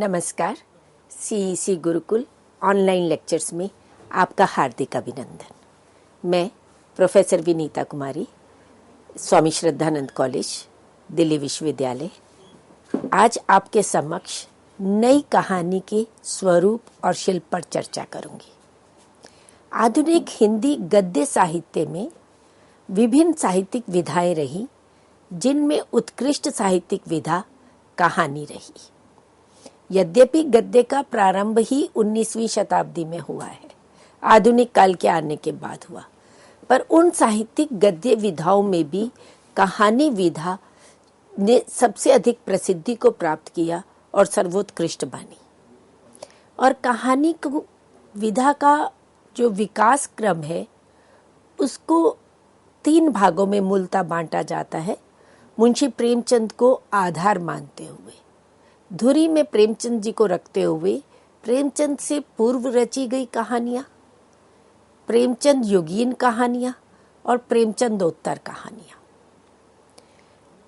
नमस्कार। CEC Gurukul online lectures में आपका हार्दिक अभिनंदन। मैं प्रोफेसर विनीता कुमारी, स्वामी श्रद्धानंद कॉलेज, दिल्ली विश्वविद्यालय, आज आपके समक्ष नई कहानी के स्वरूप और शिल्प पर चर्चा करूंगी। आधुनिक हिंदी गद्य साहित्य में विभिन्न साहित्यिक विधाएं रही, जिनमें उत्कृष्ट साहित्यिक विधा कहानी रही। यद्यपि गद्य का प्रारंभ ही 19वीं शताब्दी में हुआ है, आधुनिक काल के आने के बाद हुआ, पर उन साहित्यिक गद्य विधाओं में भी कहानी विधा ने सबसे अधिक प्रसिद्धि को प्राप्त किया और सर्वोत्कृष्ट बनी। और कहानी को विधा का जो विकास क्रम है उसको 3 भागों में मूलतः बांटा जाता है, मुंशी प्रेमचंद को आधार मानते हुए। धुरी में प्रेमचंद जी को रखते हुए प्रेमचंद से पूर्व रची गई कहानियां, प्रेमचंद युगीन कहानियां और प्रेमचंदोत्तर कहानियां।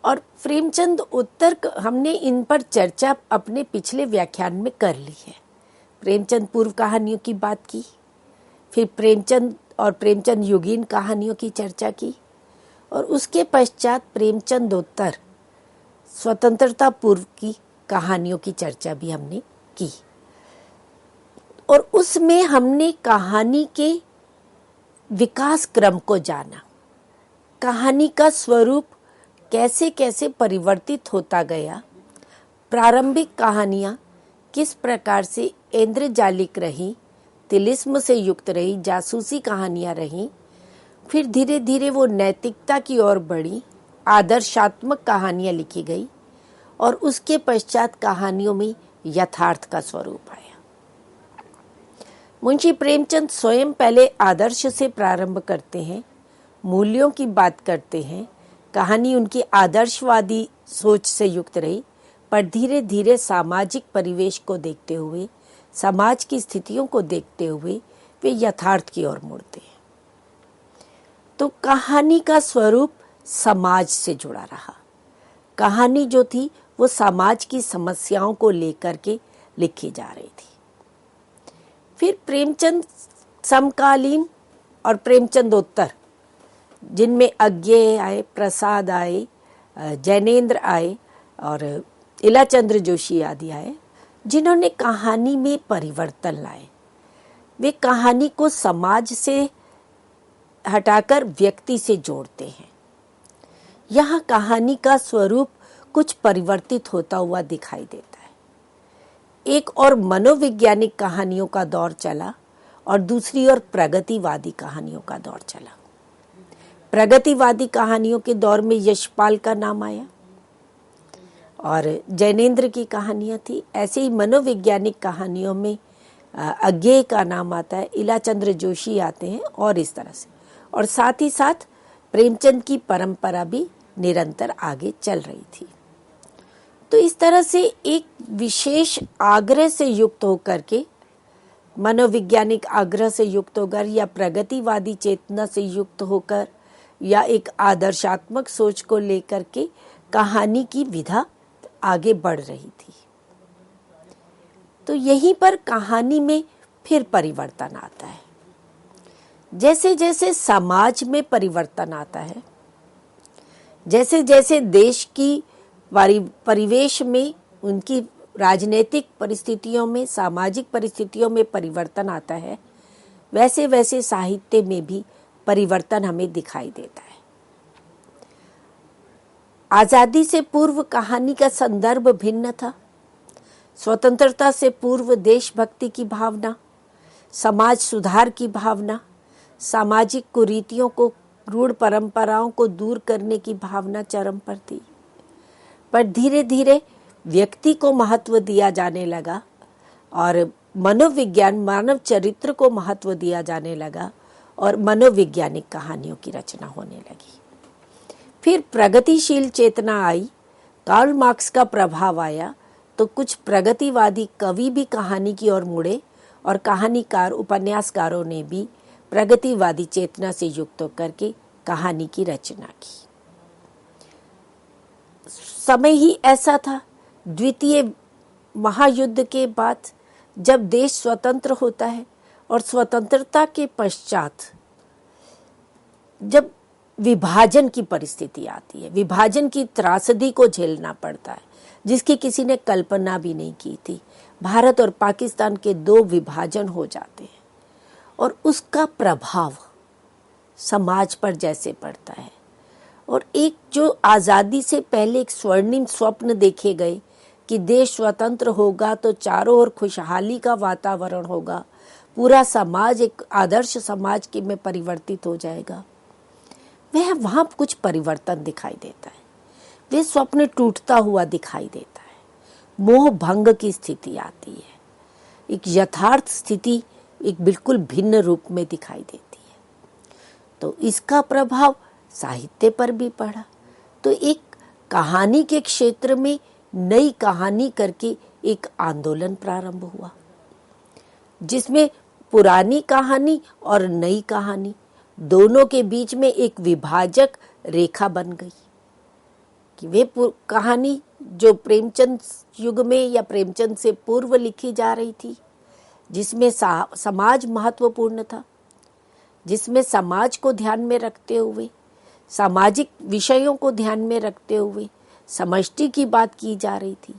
और प्रेमचंद उत्तर हमने इन पर चर्चा अपने पिछले व्याख्यान में कर ली है। प्रेमचंद पूर्व कहानियों की बात की, फिर प्रेमचंद और प्रेमचंद युगीन कहानियों की चर्चा की, और उसके पश्चात प्रेमचंदोत्तर स्वतंत्रता पूर्व की कहानियों की चर्चा भी हमने की। और उसमें हमने कहानी के विकास क्रम को जाना, कहानी का स्वरूप कैसे कैसे परिवर्तित होता गया, प्रारंभिक कहानियां किस प्रकार से इंद्रजालिक रही, तिलिस्म से युक्त रही, जासूसी कहानियां रही, फिर धीरे धीरे वो नैतिकता की ओर बढ़ी, आदर्शात्मक कहानियां लिखी गई, और उसके पश्चात कहानियों में यथार्थ का स्वरूप आया। मुंशी प्रेमचंद स्वयं पहले आदर्श से प्रारंभ करते हैं, मूल्यों की बात करते हैं। कहानी उनकी आदर्शवादी सोच से युक्त रही, पर धीरे धीरे सामाजिक परिवेश को देखते हुए, समाज की स्थितियों को देखते हुए वे यथार्थ की ओर मुड़ते हैं। तो कहानी का स्वरूप समाज से जुड़ा रहा। कहानी जो थी वो समाज की समस्याओं को लेकर के लिखी जा रही थी। फिर प्रेमचंद समकालीन और प्रेमचंदोत्तर, जिनमें अज्ञेय आए, प्रसाद आए, जैनेन्द्र आए और इलाचंद्र जोशी आदि आए, जिन्होंने कहानी में परिवर्तन लाए। वे कहानी को समाज से हटाकर व्यक्ति से जोड़ते हैं। यहाँ कहानी का स्वरूप कुछ परिवर्तित होता हुआ दिखाई देता है। एक और मनोवैज्ञानिक कहानियों का दौर चला और दूसरी ओर प्रगतिवादी कहानियों का दौर चला। प्रगतिवादी कहानियों के दौर में यशपाल का नाम आया और जैनेन्द्र की कहानियां थी। ऐसे ही मनोवैज्ञानिक कहानियों में अज्ञेय का नाम आता है, इलाचंद्र जोशी आते हैं, और इस तरह से। और साथ ही साथ प्रेमचंद की परंपरा भी निरंतर आगे चल रही थी। तो इस तरह से एक विशेष आग्रह से युक्त होकर के, मनोवैज्ञानिक आग्रह से युक्त होकर या प्रगतिवादी चेतना से युक्त होकर या एक आदर्शात्मक सोच को लेकर के कहानी की विधा आगे बढ़ रही थी। तो यहीं पर कहानी में फिर परिवर्तन आता है। जैसे जैसे समाज में परिवर्तन आता है, जैसे जैसे देश की परिवेश में, उनकी राजनीतिक परिस्थितियों में, सामाजिक परिस्थितियों में परिवर्तन आता है, वैसे वैसे साहित्य में भी परिवर्तन हमें दिखाई देता है। आजादी से पूर्व कहानी का संदर्भ भिन्न था। स्वतंत्रता से पूर्व देशभक्ति की भावना, समाज सुधार की भावना, सामाजिक कुरीतियों को, रूढ़ परंपराओं को दूर करने की भावना चरम पर थी। पर धीरे धीरे व्यक्ति को महत्व दिया जाने लगा और मनोविज्ञान, मानव चरित्र को महत्व दिया जाने लगा और मनोवैज्ञानिक कहानियों की रचना होने लगी। फिर प्रगतिशील चेतना आई, कार्ल मार्क्स का प्रभाव आया, तो कुछ प्रगतिवादी कवि भी कहानी की ओर मुड़े और कहानीकार, उपन्यासकारों ने भी प्रगतिवादी चेतना से युक्त होकर के कहानी की रचना की। समय ही ऐसा था, द्वितीय महायुद्ध के बाद जब देश स्वतंत्र होता है और स्वतंत्रता के पश्चात जब विभाजन की परिस्थिति आती है, विभाजन की त्रासदी को झेलना पड़ता है जिसकी किसी ने कल्पना भी नहीं की थी। भारत और पाकिस्तान के 2 विभाजन हो जाते हैं और उसका प्रभाव समाज पर जैसे पड़ता है। और एक जो आज़ादी से पहले एक स्वर्णिम स्वप्न देखे गए कि देश स्वतंत्र होगा तो चारों ओर खुशहाली का वातावरण होगा, पूरा समाज एक आदर्श समाज के में परिवर्तित हो जाएगा, वह वहाँ कुछ परिवर्तन दिखाई देता है। वे स्वप्न टूटता हुआ दिखाई देता है, मोह भंग की स्थिति आती है, एक यथार्थ स्थिति एक बिल्कुल भिन्न रूप में दिखाई देती है। तो इसका प्रभाव साहित्य पर भी पड़ा। तो एक कहानी के क्षेत्र में नई कहानी करके एक आंदोलन प्रारंभ हुआ जिसमें पुरानी कहानी और नई कहानी दोनों के बीच में एक विभाजक रेखा बन गई कि वे कहानी जो प्रेमचंद युग में या प्रेमचंद से पूर्व लिखी जा रही थी, जिसमें समाज महत्वपूर्ण था, जिसमें समाज को ध्यान में रखते हुए, सामाजिक विषयों को ध्यान में रखते हुए समष्टि की बात की जा रही थी,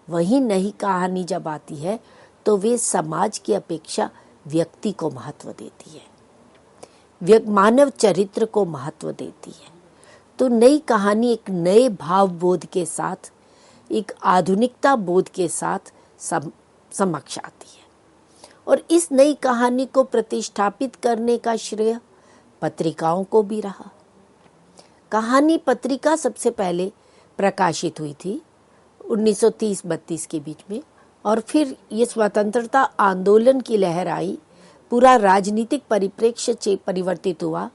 वही नई कहानी जब आती है तो वे समाज की अपेक्षा व्यक्ति को महत्व देती है, मानव चरित्र को महत्व देती है। तो नई कहानी एक नए भाव बोध के साथ, एक आधुनिकता बोध के साथ समक्ष आती है। और इस नई कहानी को प्रतिष्ठापित करने का श्रेय पत्रिकाओं को भी रहा। कहानी पत्रिका सबसे पहले प्रकाशित हुई थी 1930-32 के बीच में, और फिर ये स्वतंत्रता आंदोलन की लहर आई, पूरा राजनीतिक परिप्रेक्ष्य परिवर्तित हुआ,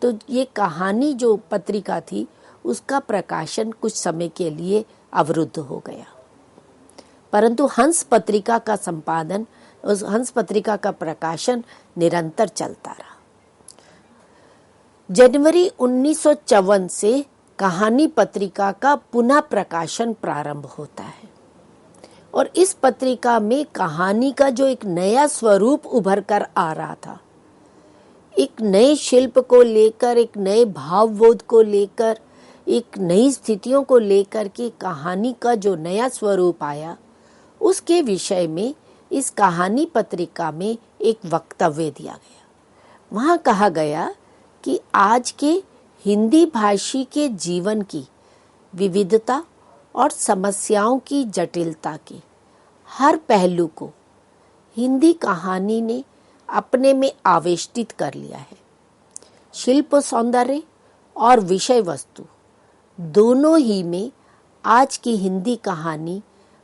तो ये कहानी जो पत्रिका थी उसका प्रकाशन कुछ समय के लिए अवरुद्ध हो गया। परंतु हंस पत्रिका का संपादन, उस हंस पत्रिका का प्रकाशन निरंतर चलता रहा। जनवरी 1954 से कहानी पत्रिका का पुनः प्रकाशन प्रारंभ होता है और इस पत्रिका में कहानी का जो एक नया स्वरूप उभर कर आ रहा था, एक नए शिल्प को लेकर, एक नए भावबोध को लेकर, एक नई स्थितियों को लेकर के कहानी का जो नया स्वरूप आया, उसके विषय में इस कहानी पत्रिका में एक वक्तव्य दिया गया। वहाँ कहा गया कि आज के हिंदी भाषी के जीवन की विविधता और समस्याओं की जटिलता के हर पहलू को हिंदी कहानी ने अपने में आवेष्टित कर लिया है। शिल्प सौंदर्य और विषय वस्तु दोनों ही में आज की हिंदी कहानी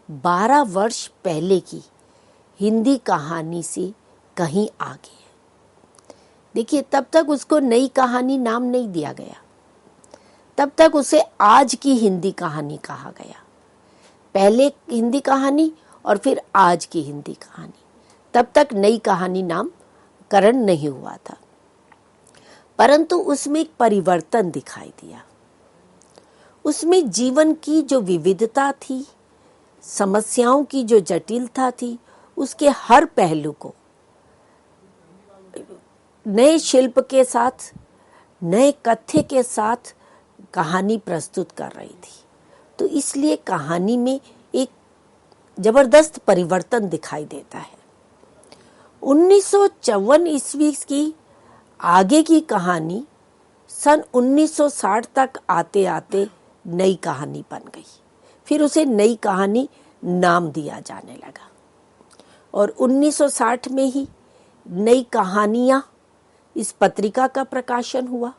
12 वर्ष पहले की हिंदी कहानी से कहीं आगे है। देखिए, तब तक उसको नई कहानी नाम नहीं दिया गया, तब तक उसे आज की हिंदी कहानी कहा गया। पहले हिंदी कहानी और फिर आज की हिंदी कहानी, तब तक नई कहानी नामकरण नहीं हुआ था। परंतु उसमें एक परिवर्तन दिखाई दिया। उसमें जीवन की जो विविधता थी, समस्याओं की जो जटिलता थी, उसके हर पहलू को नए शिल्प के साथ, नए कथ्य के साथ कहानी प्रस्तुत कर रही थी। तो इसलिए कहानी में एक जबरदस्त परिवर्तन दिखाई देता है। 1954 ईस्वी की आगे की कहानी सन 1960 तक आते आते नई कहानी बन गई। फिर उसे नई कहानी नाम दिया जाने लगा और 1960 में ही नई कहानियाँ इस पत्रिका का प्रकाशन हुआ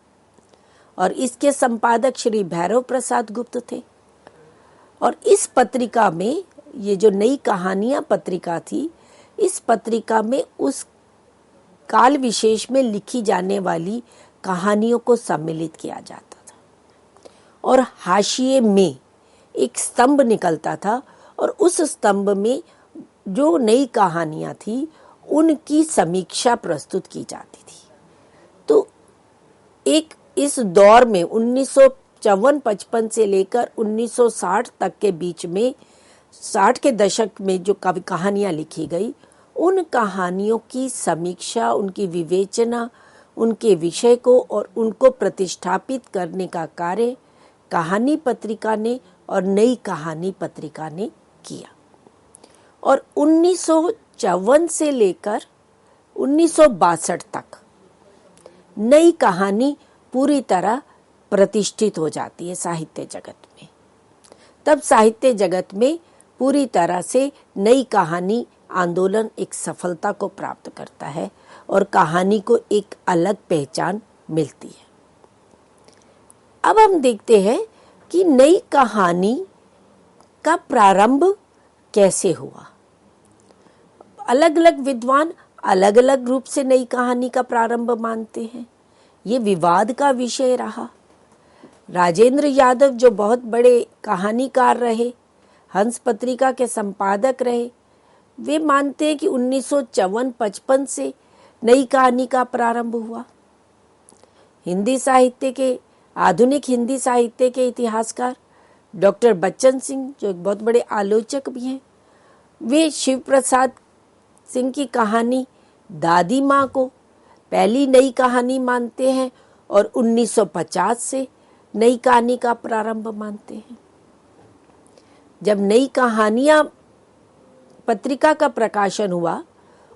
और इसके संपादक श्री भैरव प्रसाद गुप्त थे। और इस पत्रिका में, ये जो नई कहानियां पत्रिका थी, इस पत्रिका में उस काल विशेष में लिखी जाने वाली कहानियों को सम्मिलित किया जाता था और हाशिए में एक स्तंभ निकलता था और उस स्तंभ में जो नई कहानियां थी उनकी समीक्षा प्रस्तुत की जाती थी। तो एक इस दौर में 1954-55 से लेकर 1960 तक के बीच में 60 के दशक में जो कहानियाँ लिखी गई, उन कहानियों की समीक्षा, उनकी विवेचना, उनके विषय को और उनको प्रतिष्ठापित करने का कार्य कहानी पत्रिका ने और नई कहानी पत्रिका ने किया। और 1954 से लेकर 1962 तक नई कहानी पूरी तरह प्रतिष्ठित हो जाती है साहित्य जगत में। तब साहित्य जगत में पूरी तरह से नई कहानी आंदोलन एक सफलता को प्राप्त करता है और कहानी को एक अलग पहचान मिलती है। अब हम देखते हैं कि नई कहानी का प्रारंभ कैसे हुआ। अलग अलग विद्वान अलग अलग रूप से नई कहानी का प्रारंभ मानते हैं। ये विवाद का विषय रहा। राजेंद्र यादव जो बहुत बड़े कहानीकार रहे, हंस पत्रिका के संपादक रहे, वे मानते हैं कि 1954-55 से नई कहानी का प्रारंभ हुआ। हिंदी साहित्य के, आधुनिक हिंदी साहित्य के इतिहासकार डॉक्टर बच्चन सिंह, जो एक बहुत बड़े आलोचक भी हैं, वे शिव प्रसाद सिंह की कहानी दादी माँ को पहली नई कहानी मानते हैं और 1950 से नई कहानी का प्रारंभ मानते हैं। जब नई कहानियाँ पत्रिका का प्रकाशन हुआ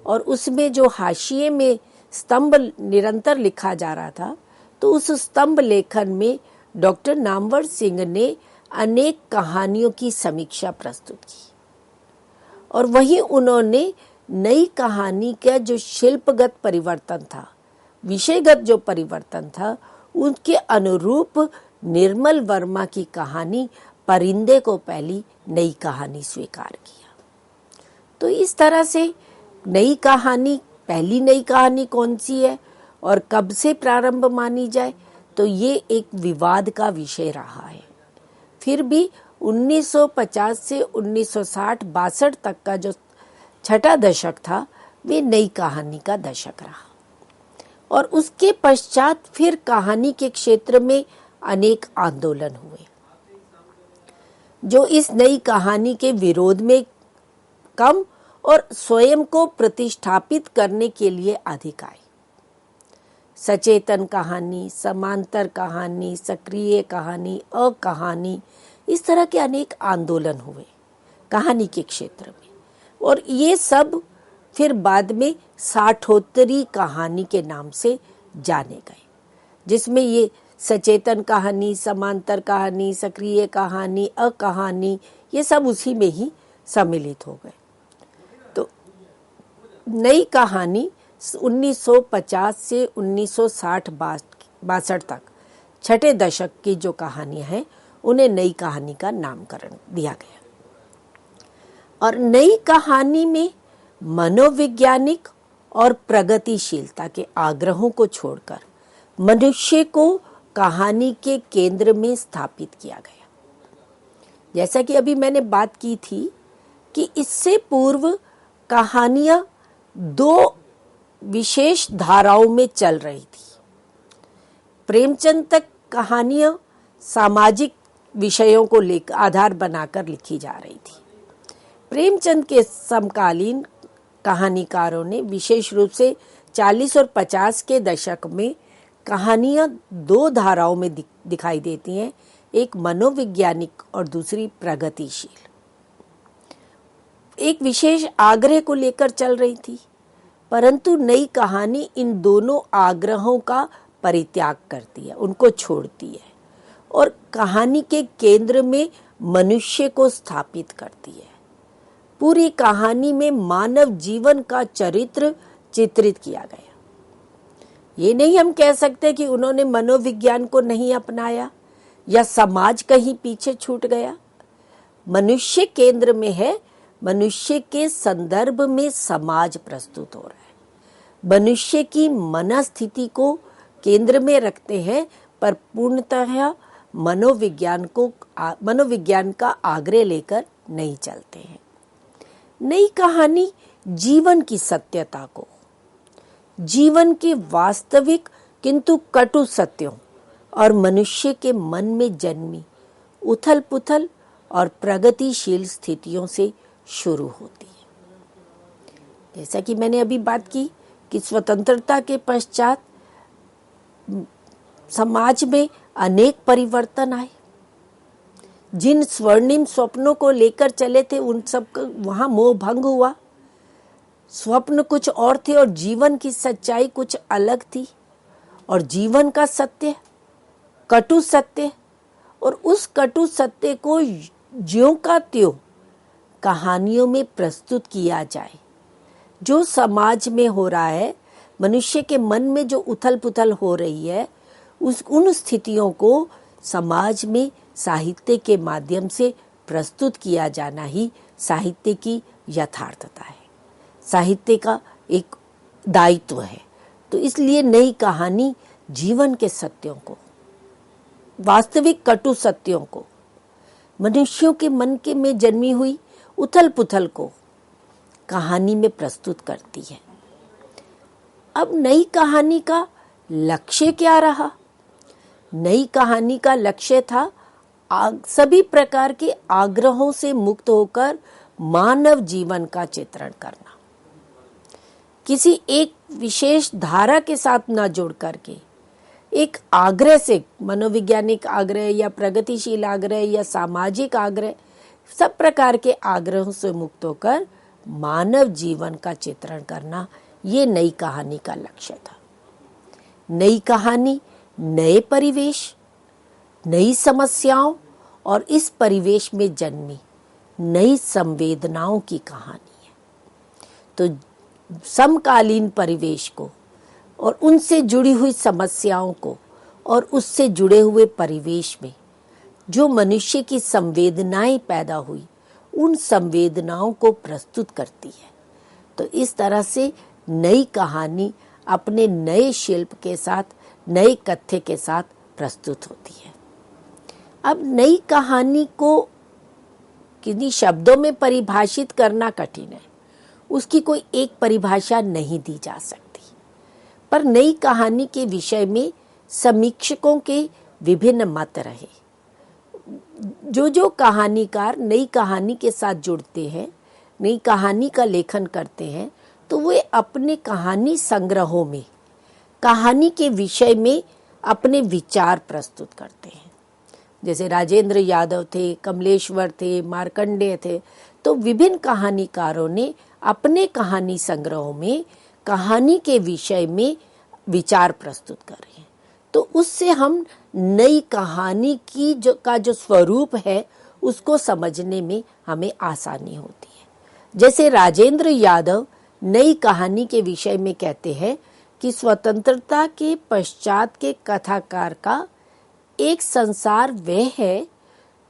और उसमें जो हाशिए में स्तंभ निरंतर लिखा जा रहा था, तो उस स्तंभ लेखन में डॉक्टर नामवर सिंह ने अनेक कहानियों की समीक्षा प्रस्तुत की और वहीं उन्होंने नई कहानी का जो शिल्पगत परिवर्तन था, विषयगत जो परिवर्तन था, उनके अनुरूप निर्मल वर्मा की कहानी परिंदे को पहली नई कहानी स्वीकार किया। तो इस तरह से नई कहानी, पहली नई कहानी कौन सी है और कब से प्रारंभ मानी जाए, तो ये एक विवाद का विषय रहा है। फिर भी 1950 से 1960-62 तक का जो छठा दशक था, वे नई कहानी का दशक रहा और उसके पश्चात फिर कहानी के क्षेत्र में अनेक आंदोलन हुए जो इस नई कहानी के विरोध में कम और स्वयं को प्रतिष्ठापित करने के लिए अधिक आए। सचेतन कहानी, समांतर कहानी, सक्रिय कहानी, अकहानी, इस तरह के अनेक आंदोलन हुए कहानी के क्षेत्र में और ये सब फिर बाद में साठोत्तरी कहानी के नाम से जाने गए, जिसमें ये सचेतन कहानी, समांतर कहानी, सक्रिय कहानी, अकहानी, ये सब उसी में ही सम्मिलित हो गए। तो नई कहानी 1950 से 1960-62 तक छठे दशक की जो कहानियां हैं, उन्हें नई कहानी का नामकरण दिया गया। और नई कहानी में मनोवैज्ञानिक और प्रगतिशीलता के आग्रहों को छोड़कर मनुष्य को कहानी के केंद्र में स्थापित किया गया। जैसा कि अभी मैंने बात की थी कि इससे पूर्व कहानियां दो विशेष धाराओं में चल रही थी। प्रेमचंद तक कहानियां सामाजिक विषयों को लेकर आधार बनाकर लिखी जा रही थी। प्रेमचंद के समकालीन कहानीकारों ने विशेष रूप से 40 और 50 के दशक में कहानियां दो धाराओं में दिखाई देती हैं, एक मनोवैज्ञानिक और दूसरी प्रगतिशील। एक विशेष आग्रह को लेकर चल रही थी, परंतु नई कहानी इन दोनों आग्रहों का परित्याग करती है, उनको छोड़ती है और कहानी के केंद्र में मनुष्य को स्थापित करती है। पूरी कहानी में मानव जीवन का चरित्र चित्रित किया गया। ये नहीं हम कह सकते कि उन्होंने मनोविज्ञान को नहीं अपनाया या समाज कहीं पीछे छूट गया। मनुष्य केंद्र में है, मनुष्य के संदर्भ में समाज प्रस्तुत हो रहा है। मनुष्य की मनस्थिति को केंद्र में रखते हैं, पर पूर्णतः मनोविज्ञान का आग्रह लेकर नहीं चलते हैं। नई कहानी जीवन की सत्यता को, जीवन के वास्तविक किंतु कटु सत्यों और मनुष्य के मन में जन्मी उथल पुथल और प्रगतिशील स्थितियों से शुरू होती है। जैसा कि मैंने अभी बात की कि स्वतंत्रता के पश्चात समाज में अनेक परिवर्तन आए। जिन स्वर्णिम स्वप्नों को लेकर चले थे उन सब का वहां मोह भंग हुआ। स्वप्न कुछ और थे और जीवन की सच्चाई कुछ अलग थी। और जीवन का सत्य कटु सत्य, और उस कटु सत्य को ज्यों का त्यों कहानियों में प्रस्तुत किया जाए। जो समाज में हो रहा है, मनुष्य के मन में जो उथल पुथल हो रही है, उन स्थितियों को समाज में साहित्य के माध्यम से प्रस्तुत किया जाना ही साहित्य की यथार्थता है, साहित्य का एक दायित्व है। तो इसलिए नई कहानी जीवन के सत्यों को, वास्तविक कटु सत्यों को, मनुष्यों के मन के में जन्मी हुई उथल पुथल को कहानी में प्रस्तुत करती है। अब नई कहानी का लक्ष्य क्या रहा? नई कहानी का लक्ष्य था सभी प्रकार के आग्रहों से मुक्त होकर मानव जीवन का चित्रण करना, किसी एक विशेष धारा के साथ न जुड़ करके एक आग्रह से, मनोवैज्ञानिक आग्रह या प्रगतिशील आग्रह या सामाजिक आग्रह, सब प्रकार के आग्रहों से मुक्त होकर मानव जीवन का चित्रण करना, ये नई कहानी का लक्ष्य था। नई कहानी नए परिवेश, नई समस्याओं और इस परिवेश में जन्मी नई संवेदनाओं की कहानी है। तो समकालीन परिवेश को और उनसे जुड़ी हुई समस्याओं को और उससे जुड़े हुए परिवेश में जो मनुष्य की संवेदनाएं पैदा हुई, उन संवेदनाओं को प्रस्तुत करती है। तो इस तरह से नई कहानी अपने नए शिल्प के साथ, नए कथ्य के साथ प्रस्तुत होती है। अब नई कहानी को किन्हीं शब्दों में परिभाषित करना कठिन है, उसकी कोई एक परिभाषा नहीं दी जा सकती। पर नई कहानी के विषय में समीक्षकों के विभिन्न मत रहे। जो कहानीकार नई कहानी के साथ जुड़ते हैं, नई कहानी का लेखन करते हैं, तो वे अपने कहानी संग्रहों में कहानी के विषय में अपने विचार प्रस्तुत करते हैं। जैसे राजेंद्र यादव थे, कमलेश्वर थे, मार्कंडेय थे, तो विभिन्न कहानीकारों ने अपने कहानी संग्रहों में कहानी के विषय में विचार प्रस्तुत कर रहे हैं। तो उससे हम नई कहानी की जो स्वरूप है उसको समझने में हमें आसानी होती है। जैसे राजेंद्र यादव नई कहानी के विषय में कहते हैं कि स्वतंत्रता के पश्चात के कथाकार का एक संसार वह है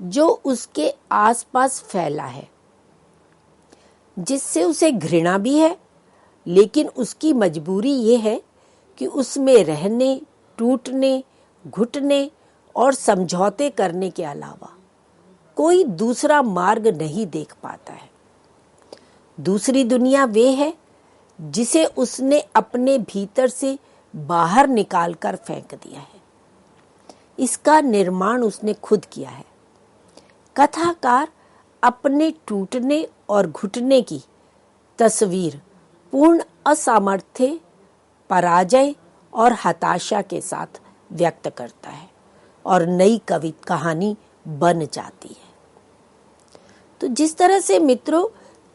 जो उसके आसपास फैला है, जिससे उसे घृणा भी है, लेकिन उसकी मजबूरी ये है कि उसमें रहने, टूटने, घुटने और समझौते करने के अलावा कोई दूसरा मार्ग नहीं देख पाता है। दूसरी दुनिया वे है जिसे उसने अपने भीतर से बाहर निकालकर फेंक दिया है। इसका निर्माण उसने खुद किया है। कथाकार अपने टूटने और घुटने की तस्वीर पूर्ण असामर्थ्य, पराजय और हताशा के साथ व्यक्त करता है और नई कहानी बन जाती है। तो जिस तरह से मित्रों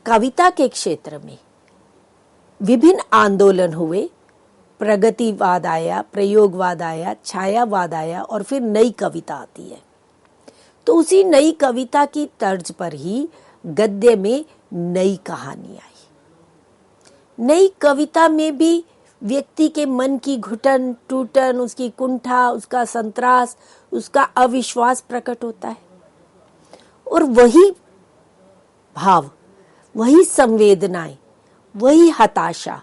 कविता के क्षेत्र में विभिन्न आंदोलन हुए, प्रगतिवाद आया, प्रयोगवाद आया, छायावाद आया और फिर नई कविता आती है, तो उसी नई कविता की तर्ज पर ही गद्य में नई कहानी आई। नई कविता में भी व्यक्ति के मन की घुटन, टूटन, उसकी कुंठा, उसका संत्रास, उसका अविश्वास प्रकट होता है और वही भाव, वही संवेदनाएं, वही हताशा,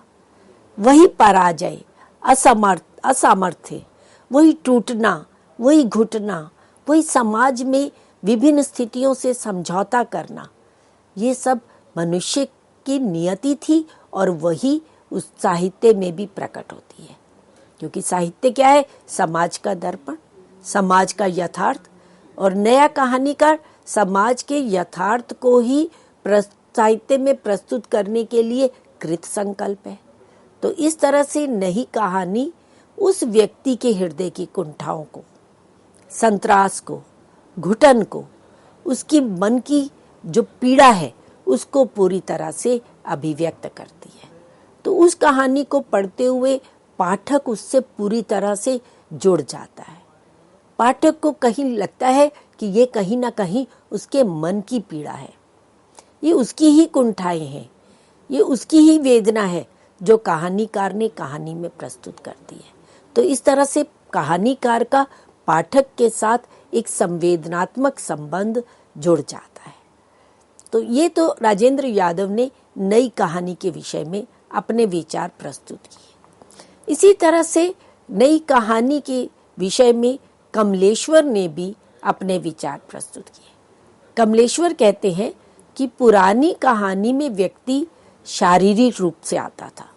वही पराजय, असामर्थ्य, वही टूटना, वही घुटना, वही समाज में विभिन्न स्थितियों से समझौता करना, ये सब मनुष्य की नियति थी और वही उस साहित्य में भी प्रकट होती है। क्योंकि साहित्य क्या है? समाज का दर्पण, समाज का यथार्थ। और नया कहानीकार समाज के यथार्थ को ही साहित्य में प्रस्तुत करने के लिए कृत संकल्प है। तो इस तरह से नई कहानी उस व्यक्ति के हृदय की कुंठाओं को, संत्रास को, घुटन को, उसकी मन की जो पीड़ा है उसको पूरी तरह से अभिव्यक्त करती है। तो उस कहानी को पढ़ते हुए पाठक उससे पूरी तरह से जुड़ जाता है। पाठक को कहीं लगता है कि ये कहीं ना कहीं उसके मन की पीड़ा है, ये उसकी ही कुंठाएं हैं, ये उसकी ही वेदना है जो कहानीकार ने कहानी में प्रस्तुत कर दी है। तो इस तरह से कहानीकार का पाठक के साथ एक संवेदनात्मक संबंध जुड़ जाता है। तो ये तो राजेंद्र यादव ने नई कहानी के विषय में अपने विचार प्रस्तुत किए। इसी तरह से नई कहानी के विषय में कमलेश्वर ने भी अपने विचार प्रस्तुत किए। कमलेश्वर कहते हैं कि पुरानी कहानी में व्यक्ति शारीरिक रूप से आता था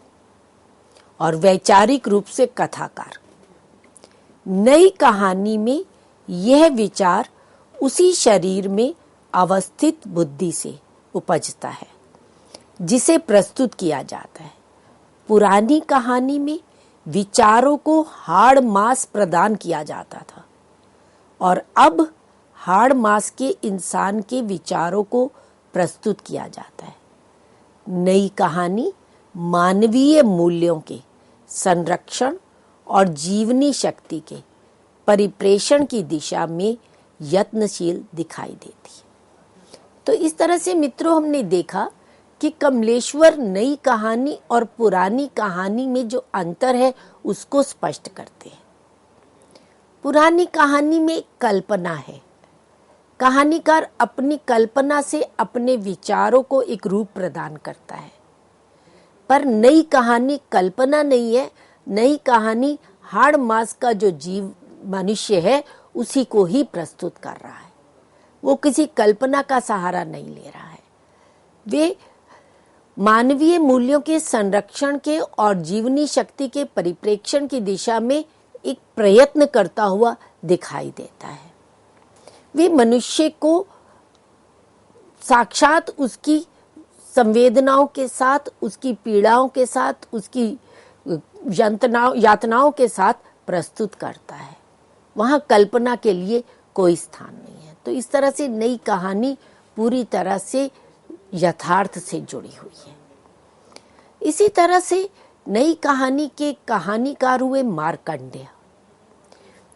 और वैचारिक रूप से कथाकार। नई कहानी में यह विचार उसी शरीर में अवस्थित बुद्धि से उपजता है जिसे प्रस्तुत किया जाता है। पुरानी कहानी में विचारों को हाड़ मांस प्रदान किया जाता था और अब हाड़ मांस के इंसान के विचारों को प्रस्तुत किया जाता है। नई कहानी मानवीय मूल्यों के संरक्षण और जीवनी शक्ति के परिप्रेषण की दिशा में यत्नशील दिखाई देती है। तो इस तरह से मित्रों हमने देखा कि कमलेश्वर नई कहानी और पुरानी कहानी में जो अंतर है उसको स्पष्ट करते हैं। पुरानी कहानी में कल्पना है, कहानीकार अपनी कल्पना से अपने विचारों को एक रूप प्रदान करता है। पर नई कहानी कल्पना नहीं है, नई कहानी हाड़ मांस का जो जीव मनुष्य है उसी को ही प्रस्तुत कर रहा है। वो किसी कल्पना का सहारा नहीं ले रहा है। वे मानवीय मूल्यों के संरक्षण के और जीवनी शक्ति के परिप्रेक्षण की दिशा में एक प्रयत्न करता हुआ दिखाई देता है। वे मनुष्य को साक्षात उसकी संवेदनाओं के साथ, उसकी पीड़ाओं के साथ, उसकी यातनाओं के साथ प्रस्तुत करता है। वहां कल्पना के लिए कोई स्थान नहीं है। तो इस तरह से नई कहानी पूरी तरह से यथार्थ से जुड़ी हुई है। इसी तरह से नई कहानी के कहानीकार हुए मार्कंडेय।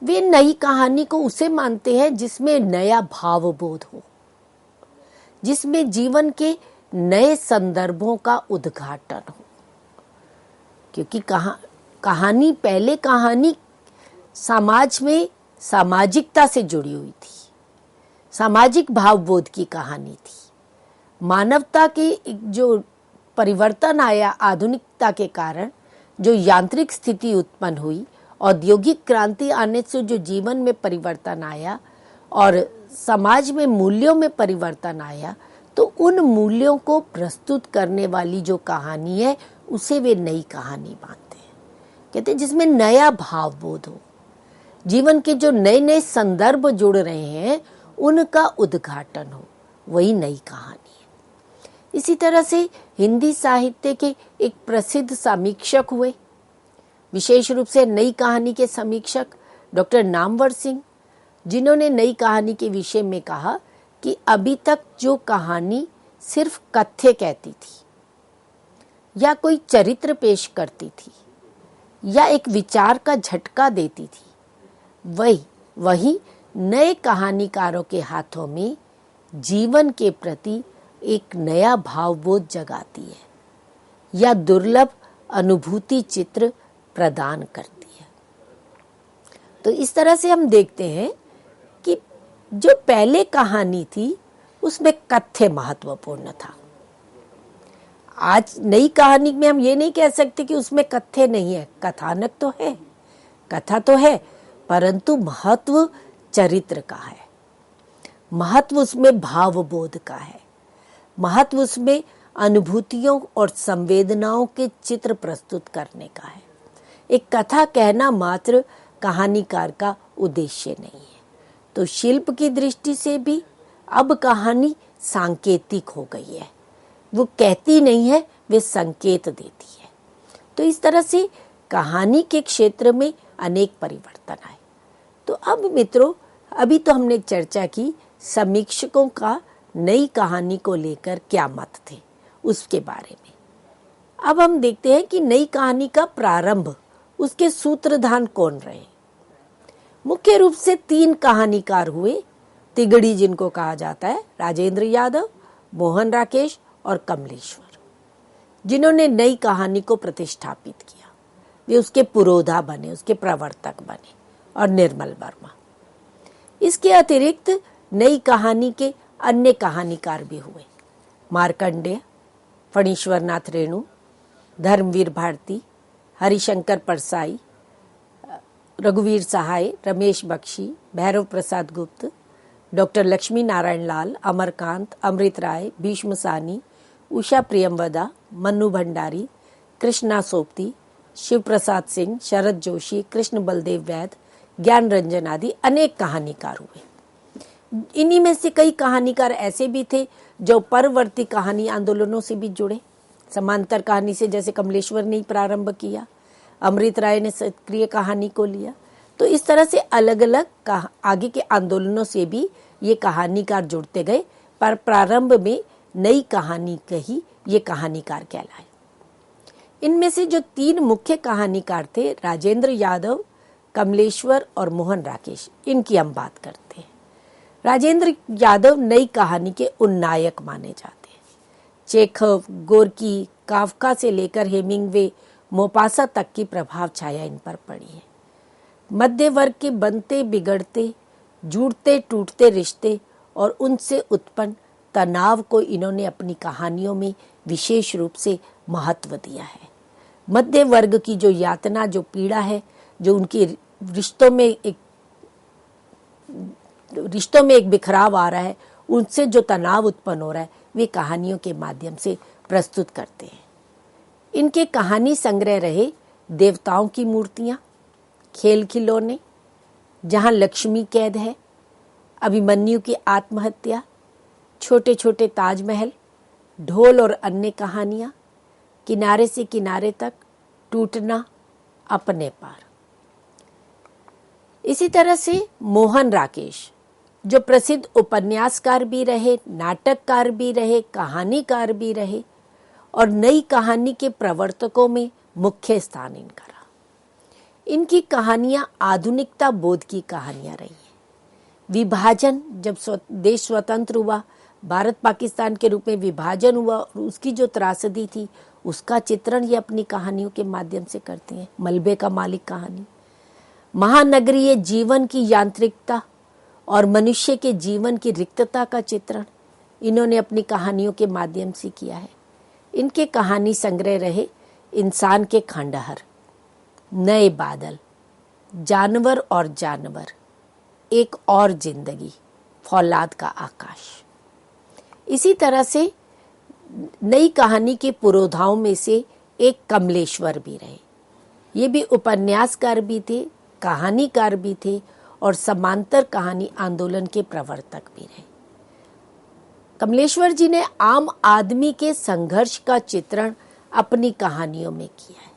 वे नई कहानी को उसे मानते हैं जिसमें नया भावबोध हो, जिसमें जीवन के नए संदर्भों का उद्घाटन हो। क्योंकि कहानी पहले कहानी समाज में सामाजिकता से जुड़ी हुई थी, सामाजिक भावबोध की कहानी थी। मानवता के जो परिवर्तन आया आधुनिकता के कारण, जो यांत्रिक स्थिति उत्पन्न हुई, औद्योगिक क्रांति आने से जो जीवन में परिवर्तन आया और समाज में मूल्यों में परिवर्तन आया, तो उन मूल्यों को प्रस्तुत करने वाली जो कहानी है उसे वे नई कहानी मानते हैं। कहते हैं जिसमें नया भावबोध हो, जीवन के जो नए नए संदर्भ जुड़ रहे हैं उनका उद्घाटन हो, वही नई कहानी है। इसी तरह से हिंदी साहित्य के एक प्रसिद्ध समीक्षक हुए, विशेष रूप से नई कहानी के समीक्षक डॉक्टर नामवर सिंह, जिन्होंने नई कहानी के विषय में कहा कि अभी तक जो कहानी सिर्फ कथ्य कहती थी या कोई चरित्र पेश करती थी या एक विचार का झटका देती थी, वही नए कहानीकारों के हाथों में जीवन के प्रति एक नया भावबोध जगाती है या दुर्लभ अनुभूति चित्र प्रदान करती है। तो इस तरह से हम देखते हैं कि जो पहले कहानी थी उसमें कथ्य महत्वपूर्ण था। आज नई कहानी में हम ये नहीं कह सकते कि उसमें कथ्य नहीं है, कथानक तो है, कथा तो है, परंतु महत्व चरित्र का है, महत्व उसमें भावबोध का है, महत्व उसमें अनुभूतियों और संवेदनाओं के चित्र प्रस्तुत करने का है। एक कथा कहना मात्र कहानीकार का उद्देश्य नहीं है। तो शिल्प की दृष्टि से भी, अब कहानी सांकेतिक हो गई है, वो कहती नहीं है, वे संकेत देती है। तो इस तरह से कहानी के क्षेत्र में अनेक परिवर्तन आए। तो अब मित्रों, अभी तो हमने चर्चा की समीक्षकों का नई कहानी को लेकर क्या मत थे उसके बारे में। अब हम देखते हैं कि नई कहानी का प्रारंभ, उसके सूत्रधार कौन रहे। मुख्य रूप से 3 कहानीकार हुए, तिगड़ी जिनको कहा जाता है, राजेंद्र यादव, मोहन राकेश और कमलेश्वर, जिन्होंने नई कहानी को प्रतिष्ठापित किया। वे उसके पुरोधा बने, उसके प्रवर्तक बने, और निर्मल वर्मा। इसके अतिरिक्त नई कहानी के अन्य कहानीकार भी हुए, मार्कंडेय, फणीश्वर नाथ रेणु, धर्मवीर भारती, हरिशंकर परसाई, रघुवीर सहाय, रमेश बख्शी, भैरव प्रसाद गुप्त, डॉक्टर लक्ष्मी नारायण लाल, अमरकांत, अमृत राय, भीष्म सानी, उषा प्रियमवदा, मन्नू भंडारी, कृष्णा सोपती, शिव प्रसाद सिंह, शरद जोशी, कृष्ण बलदेव वैद, ज्ञान रंजन आदि अनेक कहानीकार हुए। इन्हीं में से कई कहानीकार ऐसे भी थे जो परवर्ती कहानी आंदोलनों से भी जुड़े। समांतर कहानी से जैसे कमलेश्वर ने प्रारंभ किया, अमृत राय ने सक्रिय कहानी को लिया। तो इस तरह से अलग अलग आगे के आंदोलनों से भी ये कहानीकार जुड़ते गए, पर प्रारंभ में नई कहानी कही ये कहानीकार कहलाए। इनमें से जो 3 मुख्य कहानीकार थे, राजेंद्र यादव, कमलेश्वर और मोहन राकेश, इनकी हम बात करते हैं। राजेंद्र यादव नई कहानी के उन्नायक माने जाते हैं। चेखव, गोर्की, काफका से लेकर हेमिंगवे, मोपासा तक की प्रभाव छाया इन पर पड़ी है। मध्य वर्ग के बनते बिगड़ते, जुड़ते टूटते रिश्ते और उनसे उत्पन्न तनाव को इन्होंने अपनी कहानियों में विशेष रूप से महत्व दिया है। मध्य वर्ग की जो यातना, जो पीड़ा है, जो उनकी रिश्तों में एक बिखराव आ रहा है, उनसे जो तनाव उत्पन्न हो रहा है, वे कहानियों के माध्यम से प्रस्तुत करते हैं। इनके कहानी संग्रह रहे देवताओं की मूर्तियां, खेल खिलौने, जहां लक्ष्मी कैद है, अभिमन्यु की आत्महत्या, छोटे छोटे ताजमहल, ढोल और अन्य कहानियां, किनारे से किनारे तक, टूटना, अपने पार। इसी तरह से मोहन राकेश, जो प्रसिद्ध उपन्यासकार भी रहे, नाटककार भी रहे, कहानीकार भी रहे और नई कहानी के प्रवर्तकों में मुख्य स्थान इनका रहा। इनकी कहानियां आधुनिकता बोध की कहानियां रही हैं। विभाजन, जब देश स्वतंत्र हुआ, भारत पाकिस्तान के रूप में विभाजन हुआ और उसकी जो त्रासदी थी, उसका चित्रण ये अपनी कहानियों के माध्यम से करते हैं। मलबे का मालिक कहानी, महानगरीय जीवन की यांत्रिकता और मनुष्य के जीवन की रिक्तता का चित्रण इन्होंने अपनी कहानियों के माध्यम से किया है। इनके कहानी संग्रह रहे इंसान के खंडहर, नए बादल, जानवर और जानवर, एक और जिंदगी, फौलाद का आकाश। इसी तरह से नई कहानी के पुरोधाओं में से एक कमलेश्वर भी रहे। ये भी उपन्यासकार भी थे, कहानीकार भी थे और समांतर कहानी आंदोलन के प्रवर्तक भी रहे। कमलेश्वर जी ने आम आदमी के संघर्ष का चित्रण अपनी कहानियों में किया है।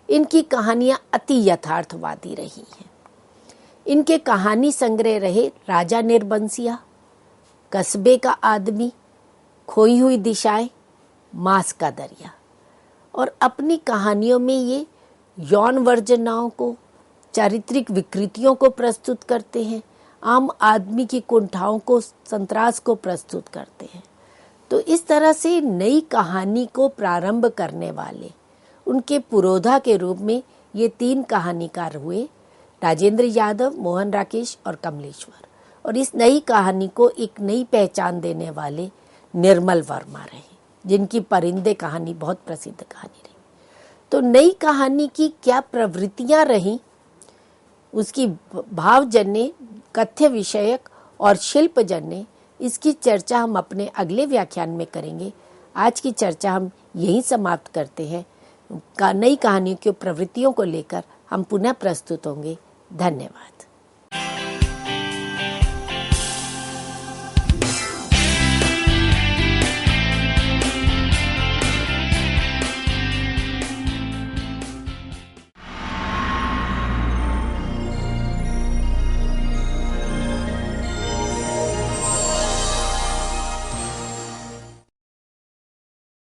इनकी कहानियां अति यथार्थवादी रही हैं। इनके कहानी संग्रह रहे राजा निर्बंसिया, कस्बे का आदमी, खोई हुई दिशाएं, मांस का दरिया। और अपनी कहानियों में ये यौन वर्जनाओं को, चारित्रिक विकृतियों को प्रस्तुत करते हैं, आम आदमी की कुंठाओं को, संतरास को प्रस्तुत करते हैं। तो इस तरह से नई कहानी को प्रारंभ करने वाले उनके पुरोधा के रूप में ये 3 कहानीकार हुए, राजेंद्र यादव, मोहन राकेश और कमलेश्वर। और इस नई कहानी को एक नई पहचान देने वाले निर्मल वर्मा रहे, जिनकी परिंदे कहानी बहुत प्रसिद्ध कहानी रही। तो नई कहानी की क्या प्रवृत्तियां रहीं, उसकी भावजन्य, कथ्य विषयक और शिल्पजन्य, इसकी चर्चा हम अपने अगले व्याख्यान में करेंगे। आज की चर्चा हम यहीं समाप्त करते हैं। नई कहानियों की प्रवृत्तियों को लेकर हम पुनः प्रस्तुत होंगे। धन्यवाद।